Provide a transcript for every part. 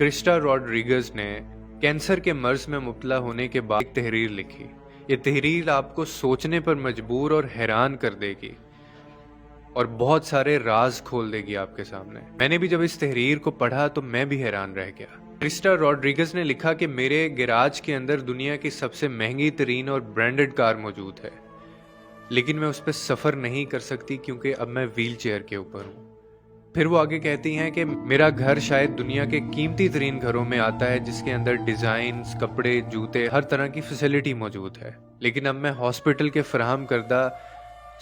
Crysta रॉड्रिगज़ ने cancer के मर्ज में मुब्तला होने के बाद एक तहरीर लिखी। ये तहरीर आपको सोचने पर मजबूर और हैरान कर देगी और बहुत सारे राज खोल देगी आपके सामने। मैंने भी जब इस तहरीर को पढ़ा तो मैं भी हैरान रह गया। क्रिस्टा रॉड्रिगज़ ने लिखा कि मेरे गैराज के अंदर दुनिया की सबसे महंगी तरीन और ब्रांडेड कार मौजूद है, लेकिन मैं उस पर सफ़र नहीं कर सकती क्योंकि अब मैं व्हील चेयर के ऊपर हूँ। फिर वो आगे कहती हैं कि मेरा घर शायद दुनिया के कीमती तरीन घरों में आता है, जिसके अंदर डिज़ाइन, कपड़े, जूते, हर तरह की फैसिलिटी मौजूद है, लेकिन अब मैं हॉस्पिटल के फराहम करदा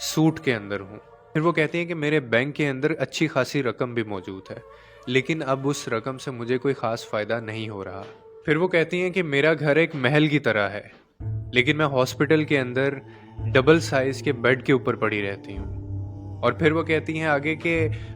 सूट के अंदर हूँ। फिर वो कहती हैं कि मेरे बैंक के अंदर अच्छी खासी रकम भी मौजूद है, लेकिन अब उस रकम से मुझे कोई ख़ास फ़ायदा नहीं हो रहा। फिर वो कहती हैं कि मेरा घर एक महल की तरह है, लेकिन मैं हॉस्पिटल के अंदर डबल साइज़ के बेड के ऊपर पड़ी रहती हूँ। और फिर वो कहती हैं आगे कि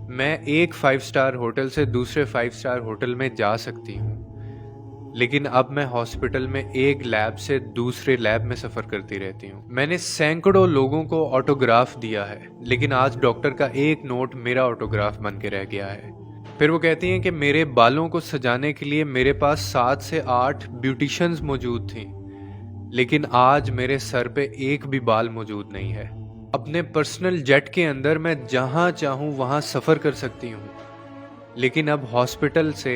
मैं एक 5 स्टार होटल से दूसरे 5 स्टार होटल में जा सकती हूँ, लेकिन अब मैं हॉस्पिटल में एक लैब से दूसरे लैब में सफ़र करती रहती हूँ। मैंने सैकड़ों लोगों को ऑटोग्राफ दिया है, लेकिन आज डॉक्टर का एक नोट मेरा ऑटोग्राफ बन के रह गया है। फिर वो कहती हैं कि मेरे बालों को सजाने के लिए मेरे पास 7 से 8 ब्यूटिशियंस मौजूद थी, लेकिन आज मेरे सर पे एक भी बाल मौजूद नहीं है। अपने पर्सनल जेट के अंदर मैं जहां चाहूं वहां सफ़र कर सकती हूं, लेकिन अब हॉस्पिटल से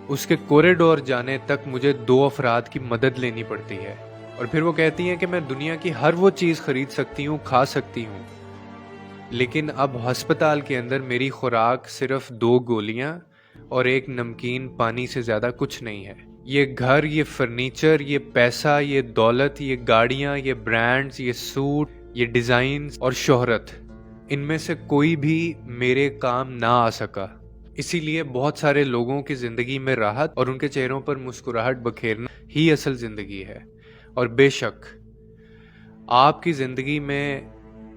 उसके कॉरिडोर जाने तक मुझे 2 अफराद की मदद लेनी पड़ती है। और फिर वो कहती हैं कि मैं दुनिया की हर वो चीज़ खरीद सकती हूँ, खा सकती हूँ, लेकिन अब अस्पताल के अंदर मेरी खुराक सिर्फ 2 गोलियां और एक नमकीन पानी से ज़्यादा कुछ नहीं है। ये घर, ये फर्नीचर, ये पैसा, ये दौलत, ये गाड़ियाँ, ये ब्रांड्स, ये सूट, ये डिज़ाइन और शोहरत, इनमें से कोई भी मेरे काम ना आ सका। इसीलिए बहुत सारे लोगों की ज़िंदगी में राहत और उनके चेहरों पर मुस्कुराहट बखेरना ही असल ज़िंदगी है। और बेशक आपकी ज़िंदगी में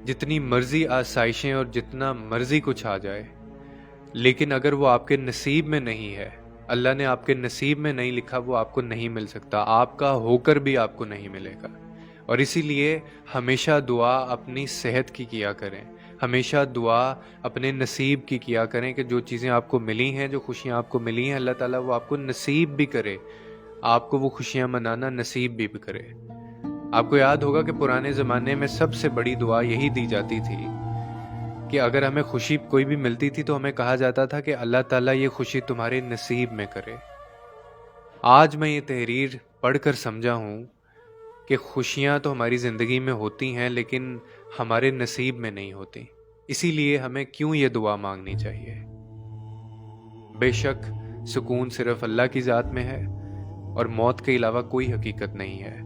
जितनी मर्जी आसाइशें और जितना मर्जी कुछ आ जाए, लेकिन अगर वो आपके नसीब में नहीं है, अल्लाह ने आपके नसीब में नहीं लिखा, वो आपको नहीं मिल सकता। आपका होकर भी आपको नहीं मिलेगा। और इसीलिए हमेशा दुआ अपनी सेहत की किया करें, हमेशा दुआ अपने नसीब की किया करें कि जो चीज़ें आपको मिली हैं, जो खुशियाँ आपको मिली हैं, अल्लाह ताला वो आपको नसीब भी करे, आपको वो खुशियाँ मनाना नसीब भी करे। आपको याद होगा कि पुराने ज़माने में सबसे बड़ी दुआ यही दी जाती थी कि अगर हमें खुशी कोई भी मिलती थी तो हमें कहा जाता था कि अल्लाह ताला ये खुशी तुम्हारे नसीब में करे। आज मैं ये तहरीर पढ़कर समझा हूँ कि खुशियाँ तो हमारी ज़िंदगी में होती हैं, लेकिन हमारे नसीब में नहीं होती। इसीलिए हमें क्यों ये दुआ मांगनी चाहिए। बेशक सुकून सिर्फ अल्लाह की ज़ात में है और मौत के अलावा कोई हकीकत नहीं है।